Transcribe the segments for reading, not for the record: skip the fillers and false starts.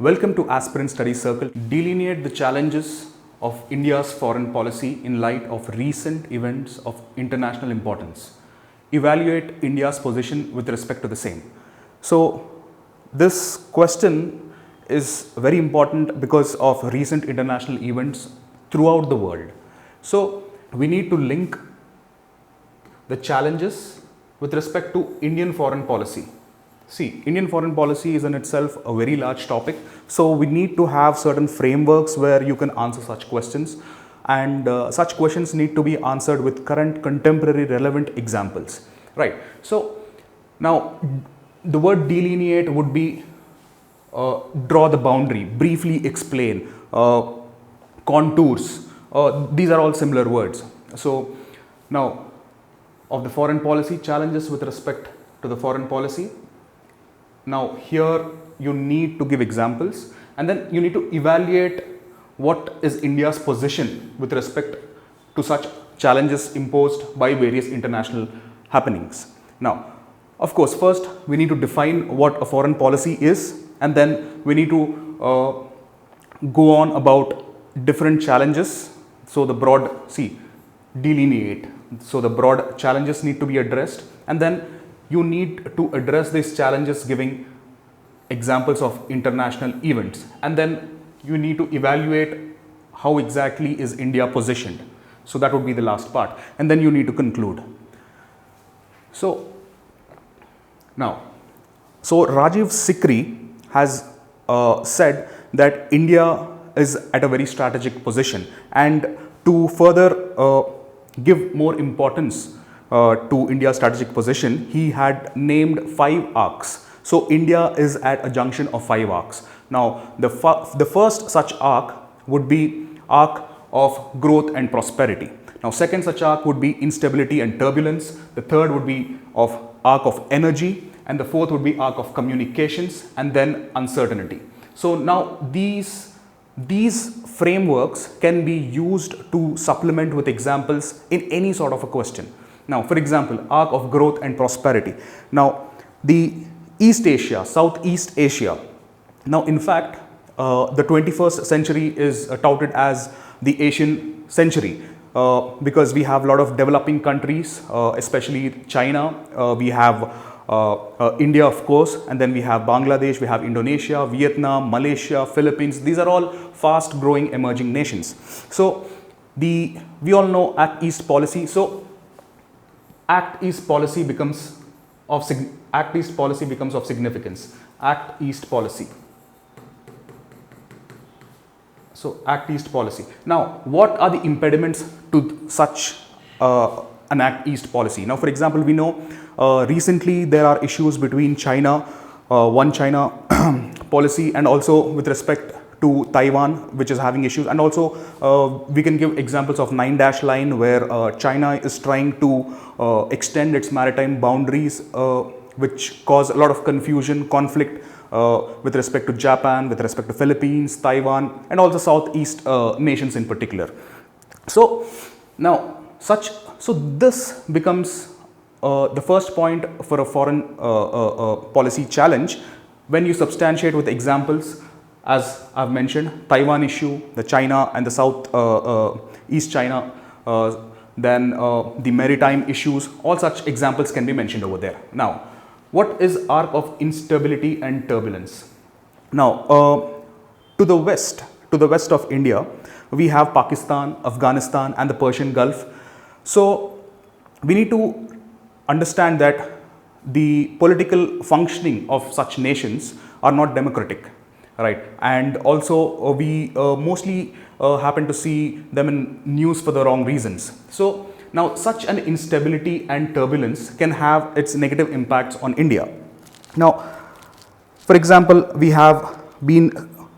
Welcome to Aspirants Study Circle. Delineate the challenges of India's foreign policy in light of recent events of international importance. Evaluate India's position with respect to the same. So, this question is very important because of recent international events throughout the world. So, we need to link the challenges with respect to Indian foreign policy. See, Indian foreign policy is in itself a very large topic, so we need to have certain frameworks where you can answer such questions, and such questions need to be answered with current, contemporary, relevant examples, right? So, now the word delineate would be draw the boundary, briefly explain, contours, these are all similar words. So, now of the foreign policy, challenges with respect to the foreign policy. Now here you need to give examples and then you need to evaluate what is India's position with respect to such challenges imposed by various international happenings. Now, of course, first we need to define what a foreign policy is, and then we need to go on about different challenges. So the broad, delineate. So the broad challenges need to be addressed, and then you need to address these challenges giving examples of international events, and then you need to evaluate how exactly is India positioned. So that would be the last part, and then you need to conclude. So now, Rajiv Sikri has said that India is at a very strategic position, and to further give more importance to India's strategic position, he had named 5 arcs. So India is at a junction of 5 arcs. Now the first such arc would be arc of growth and prosperity. Now second such arc would be instability and turbulence. The third would be of arc of energy, and the fourth would be arc of communications, and then uncertainty. So now these frameworks can be used to supplement with examples in any sort of a question. Now, for example, arc of growth and prosperity. Now, the East Asia, Southeast Asia. Now, in fact, the 21st century is touted as the Asian century because we have a lot of developing countries, especially China. We have India, of course, and then we have Bangladesh, we have Indonesia, Vietnam, Malaysia, Philippines. These are all fast growing emerging nations. So, we all know Act East policy. So, Act East policy becomes of significance. Act East policy. So Act East policy. Now, what are the impediments to such an Act East policy? Now, for example, we know recently there are issues between China, One China policy, and also with respect to Taiwan, which is having issues, and also we can give examples of 9-dash line where China is trying to extend its maritime boundaries, which cause a lot of confusion, conflict with respect to Japan, with respect to Philippines, Taiwan, and also Southeast nations in particular. So now this becomes the first point for a foreign policy challenge when you substantiate with examples. As I've mentioned, Taiwan issue, the China and the Southeast China, then the maritime issues, all such examples can be mentioned over there. Now, what is arc of instability and turbulence? Now, to the west of India, we have Pakistan, Afghanistan, and the Persian Gulf. So, we need to understand that the political functioning of such nations are not democratic. Right, and also we mostly happen to see them in news for the wrong reasons. So now such an instability and turbulence can have its negative impacts on India. Now, for example, we have been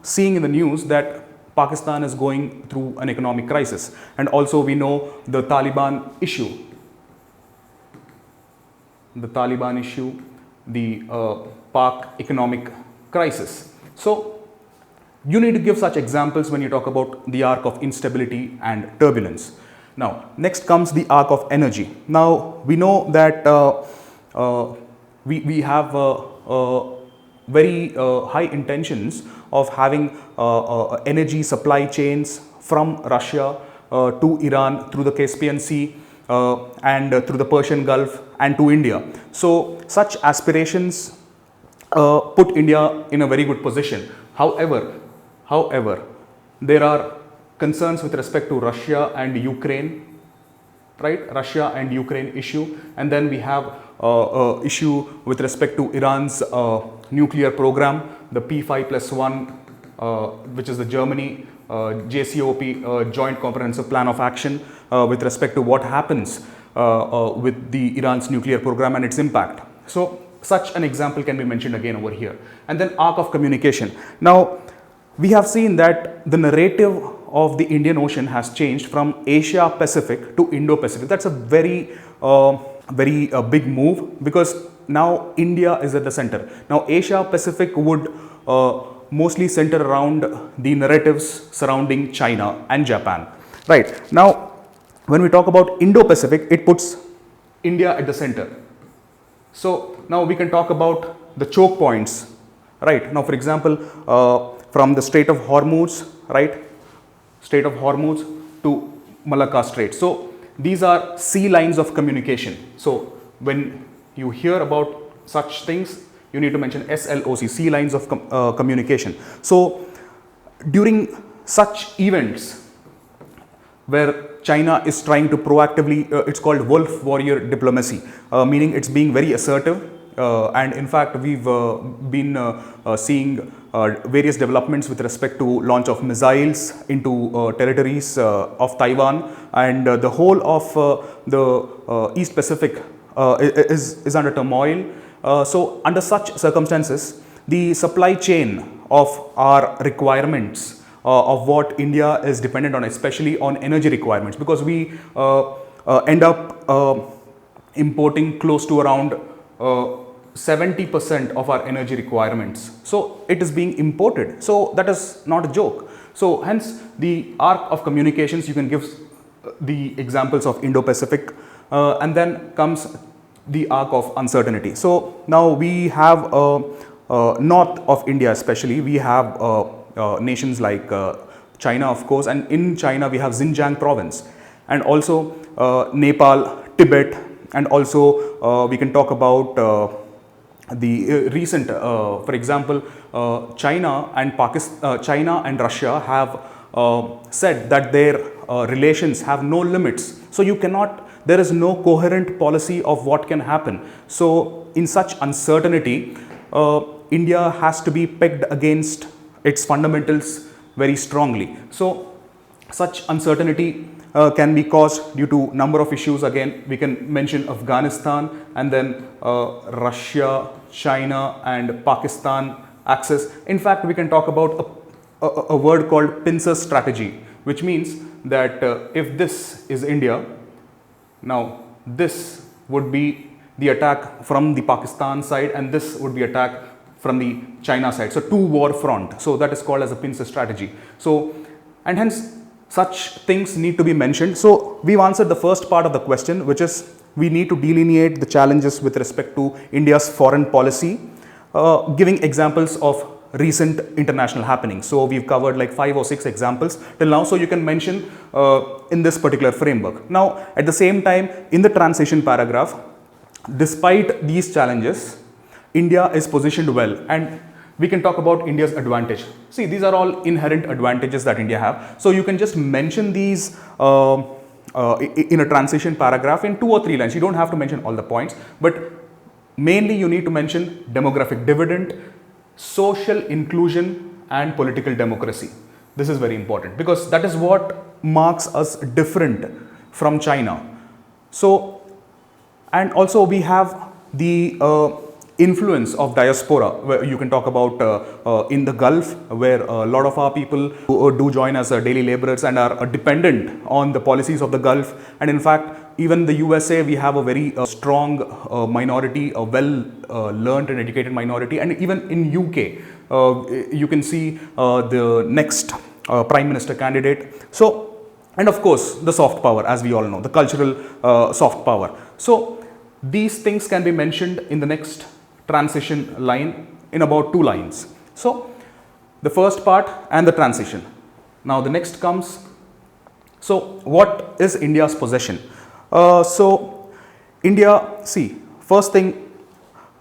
seeing in the news that Pakistan is going through an economic crisis, and also we know the Taliban issue, the Pak economic crisis. So you need to give such examples when you talk about the arc of instability and turbulence. Now, next comes the arc of energy. Now, we know that we have very high intentions of having energy supply chains from Russia to Iran through the Caspian Sea and through the Persian Gulf and to India. So such aspirations put India in a very good position. However, there are concerns with respect to Russia and Ukraine, right? Russia and Ukraine issue, and then we have issue with respect to Iran's nuclear program, the P5+1, which is the Germany JCPOA, Joint Comprehensive Plan of Action, with respect to what happens with the Iran's nuclear program and its impact. So such an example can be mentioned again over here. And then arc of communication. Now we have seen that the narrative of the Indian Ocean has changed from Asia Pacific to Indo-Pacific. That's a very big move, because now India is at the center. Now Asia Pacific would mostly center around the narratives surrounding China and Japan. Right. Now when we talk about Indo-Pacific, it puts India at the center. So now we can talk about the choke points. Right. Now for example, from the Strait of Hormuz, right? Strait of Hormuz to Malacca Strait. So these are sea lines of communication. So when you hear about such things, you need to mention SLOC, sea lines of communication. So during such events where China is trying to proactively, it's called wolf warrior diplomacy, meaning it's being very assertive. And in fact, we've been seeing various developments with respect to launch of missiles into territories of Taiwan, and the whole of the East Pacific is under turmoil. So under such circumstances, the supply chain of our requirements of what India is dependent on, especially on energy requirements, because we end up importing close to around 70% of our energy requirements. So it is being imported. So that is not a joke. So hence the arc of communications, you can give the examples of Indo-Pacific, and then comes the arc of uncertainty. So now we have north of India especially, we have nations like China, of course, and in China we have Xinjiang province, and also Nepal, Tibet, and also we can talk about the recent, for example, China and Pakistan, China and Russia have said that their relations have no limits. So you cannot, there is no coherent policy of what can happen. So in such uncertainty, India has to be pegged against its fundamentals very strongly. So such uncertainty can be caused due to number of issues. Again, we can mention Afghanistan, and then Russia, China and Pakistan axis. In fact, we can talk about a word called pincer strategy, which means that if this is India, now this would be the attack from the Pakistan side, and this would be attack from the China side. So two war front. So that is called as a pincer strategy. So, and hence such things need to be mentioned. So we've answered the first part of the question, which is we need to delineate the challenges with respect to India's foreign policy, giving examples of recent international happenings. So we've covered like 5 or 6 examples till now. So you can mention in this particular framework. Now, at the same time, in the transition paragraph, despite these challenges, India is positioned well, and we can talk about India's advantage. See, these are all inherent advantages that India have. So you can just mention these in a transition paragraph in 2 or 3 lines. You don't have to mention all the points, but mainly you need to mention demographic dividend, social inclusion and political democracy. This is very important because that is what marks us different from China. So, and also we have the influence of diaspora, where you can talk about in the Gulf, where a lot of our people do join as daily laborers and are dependent on the policies of the Gulf. And in fact, even the USA, we have a very strong minority, a well learned and educated minority. And even in UK, you can see the next Prime Minister candidate. So, and of course, the soft power, as we all know, the cultural soft power. So, these things can be mentioned in the next transition line, in about 2 lines. So the first part and the transition. Now the next comes, so what is India's possession? So India, see, first thing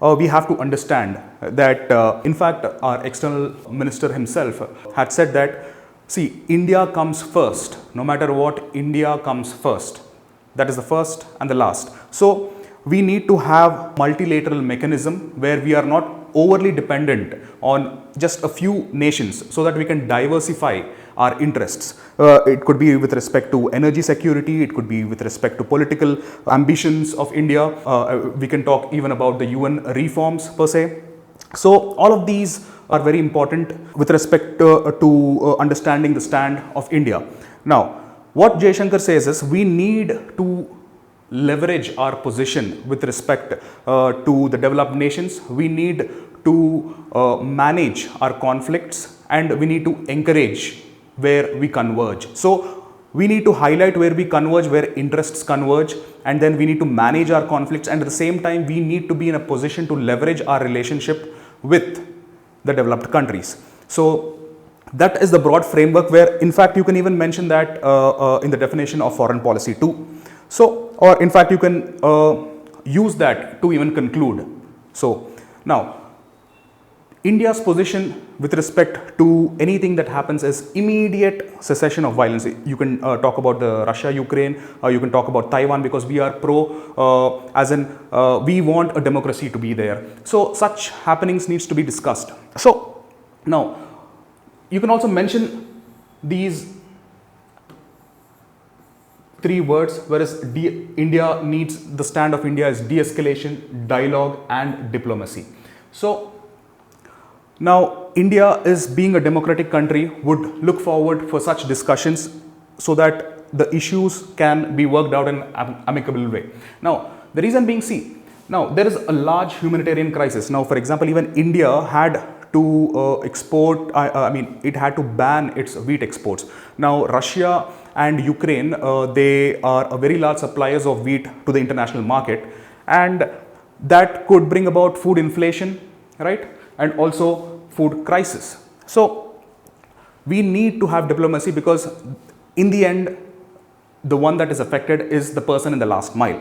we have to understand that in fact our external minister himself had said that, see, India comes first, no matter what, India comes first. That is the first and the last. So we need to have multilateral mechanism where we are not overly dependent on just a few nations, so that we can diversify our interests. It could be with respect to energy security, it could be with respect to political ambitions of India. We can talk even about the UN reforms per se. So all of these are very important with respect to understanding the stand of India. Now, what Jaishankar says is we need to leverage our position with respect to the developed nations. We need to manage our conflicts, and we need to encourage where we converge. So we need to highlight where we converge, where interests converge, and then we need to manage our conflicts, and at the same time we need to be in a position to leverage our relationship with the developed countries. So that is the broad framework, where in fact you can even mention that in the definition of foreign policy too. So, or in fact you can use that to even conclude. So now India's position with respect to anything that happens is immediate cessation of violence. You can talk about the Russia-Ukraine, you can talk about Taiwan, because we are pro, as in we want a democracy to be there. So such happenings needs to be discussed. So now you can also mention these 3 words, whereas India needs, the stand of India is de-escalation, dialogue and diplomacy. So now India, is being a democratic country, would look forward for such discussions so that the issues can be worked out in an amicable way. Now the reason being, see, now there is a large humanitarian crisis. Now for example, even India had to export, I mean it had to ban its wheat exports. Now Russia and Ukraine, they are a very large suppliers of wheat to the international market, and that could bring about food inflation, right, and also food crisis. So we need to have diplomacy, because in the end the one that is affected is the person in the last mile.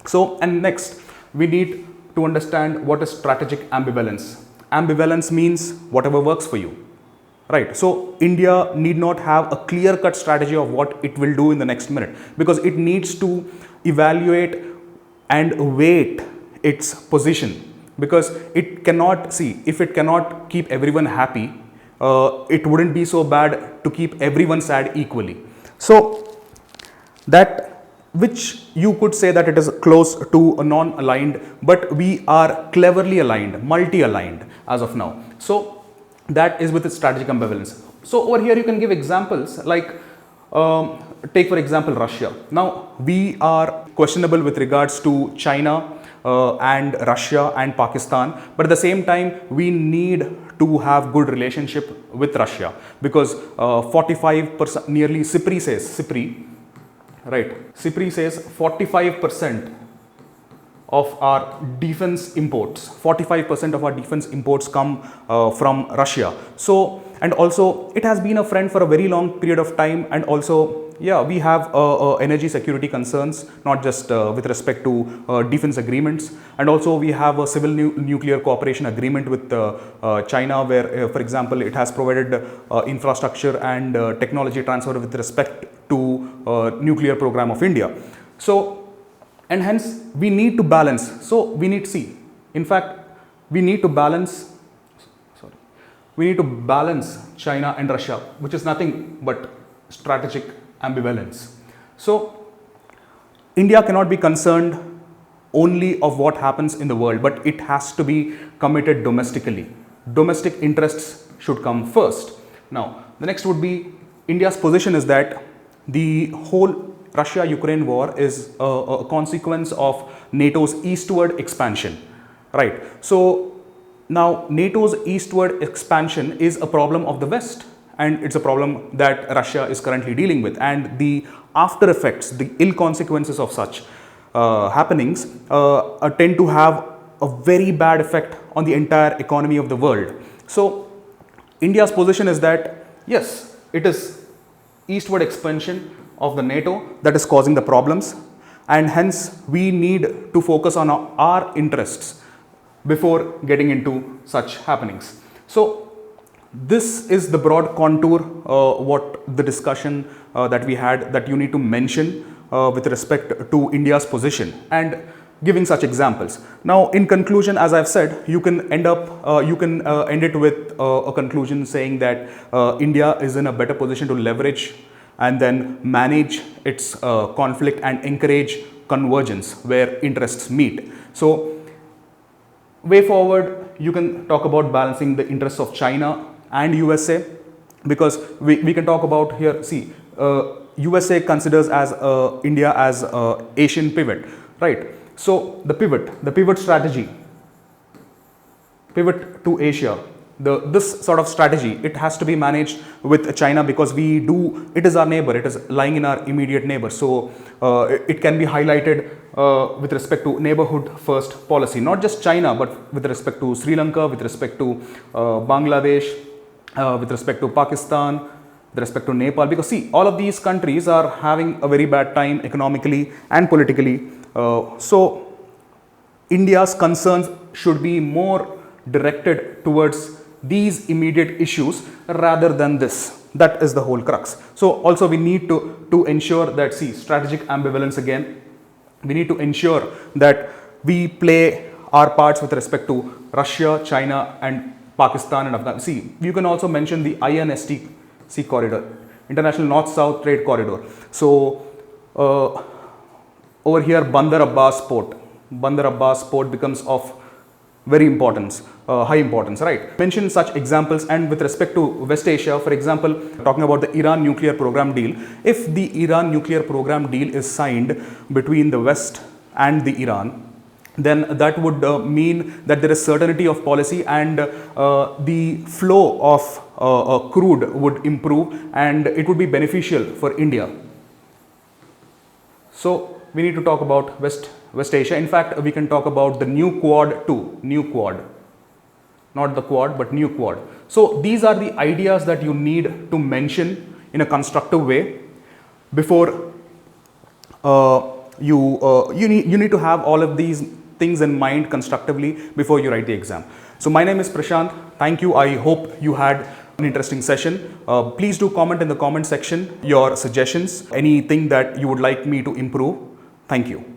So, and next we need to understand what is strategic ambivalence. Ambivalence means whatever works for you, right? So India need not have a clear-cut strategy of what it will do in the next minute, because it needs to evaluate and weight its position, because it cannot, see, if it cannot keep everyone happy, it wouldn't be so bad to keep everyone sad equally. So that, which you could say that it is close to a non-aligned, but we are cleverly aligned, multi-aligned as of now. So that is with its strategic ambivalence. So over here you can give examples like, take for example Russia. Now we are questionable with regards to China and Russia and Pakistan, but at the same time we need to have good relationship with Russia, because 45%, nearly CIPRI says, CIPRI says 45% of our defense imports, 45% of our defense imports come from Russia. So, and also it has been a friend for a very long period of time, and also, yeah, we have energy security concerns, not just with respect to defense agreements, and also we have a civil nuclear cooperation agreement with China, where for example it has provided infrastructure and technology transfer with respect to nuclear program of India. So, and hence we need to balance. So we need to see, in fact we need to balance, China and Russia, which is nothing but strategic ambivalence. So India cannot be concerned only of what happens in the world, but it has to be committed domestically. Domestic interests should come first. Now the next would be, India's position is that the whole Russia-Ukraine war is a consequence of NATO's eastward expansion, right? So now NATO's eastward expansion is a problem of the West, and it's a problem that Russia is currently dealing with, and the after effects, the ill consequences of such happenings tend to have a very bad effect on the entire economy of the world. So India's position is that yes, it is eastward expansion of the NATO that is causing the problems, and hence we need to focus on our interests before getting into such happenings. So this is the broad contour, what the discussion that we had, that you need to mention with respect to India's position and giving such examples. Now in conclusion, as I've said, you can end it with a conclusion saying that India is in a better position to leverage and then manage its conflict and encourage convergence where interests meet. So way forward, you can talk about balancing the interests of China and USA, because we can talk about here, see, USA considers as India as Asian pivot, right? So the pivot strategy, pivot to Asia, this sort of strategy, it has to be managed with China, because it is our neighbor, it is lying in our immediate neighbor. So it can be highlighted with respect to neighborhood first policy, not just China, but with respect to Sri Lanka, with respect to Bangladesh, with respect to Pakistan, with respect to Nepal, because see, all of these countries are having a very bad time economically and politically. So India's concerns should be more directed towards these immediate issues rather than this. That is the whole crux. So also we need to ensure that, see, strategic ambivalence again. We need to ensure that we play our parts with respect to Russia, China and Pakistan and Afghanistan. See, you can also mention the INSTC corridor, International North-South Trade Corridor. So over here, Bandar Abbas port becomes of very importance, high importance, right? Mention such examples. And with respect to West Asia, for example, talking about the Iran nuclear program deal, if the Iran nuclear program deal is signed between the West and the Iran, then that would mean that there is certainty of policy, and the flow of crude would improve, and it would be beneficial for India. So we need to talk about West Asia. In fact, we can talk about the new Quad too, new Quad, not the Quad, but new Quad. So these are the ideas that you need to mention in a constructive way before you need to have all of these things in mind constructively before you write the exam. So my name is Prashant. Thank you. I hope you had an interesting session. Please do comment in the comment section your suggestions, anything that you would like me to improve. Thank you.